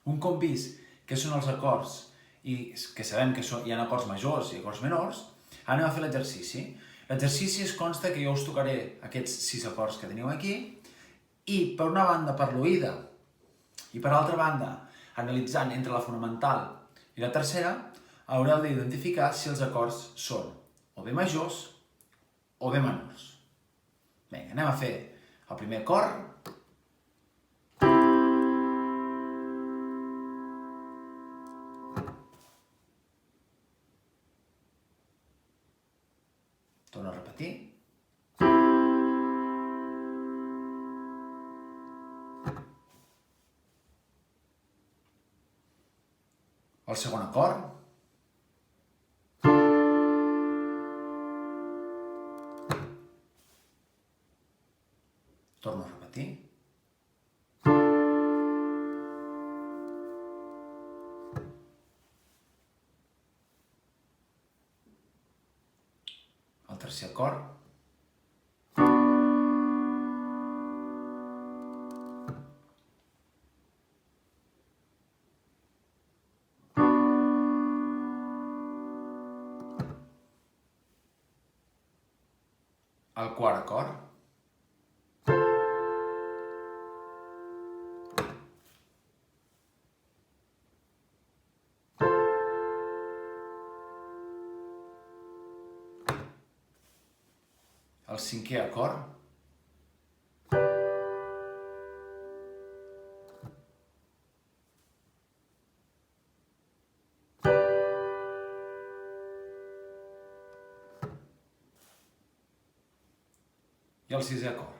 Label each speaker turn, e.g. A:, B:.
A: Un cop vist què són els acords i que sabem que hi ha acords majors i acords menors, anem a fer l'exercici. L'exercici es consta que jo us tocaré aquests 6 acords que teniu aquí i, per una banda, per l'oïda i, per altra banda, analitzant entre la fonamental i la tercera, haureu d'identificar si els acords són o bé majors o bé menors. Vinga, anem a fer el primer acord. Torno a repetir. El segon acord. Torno a repetir. El tercer acord. El quart acord. El cinquè acord. I el sisè acord.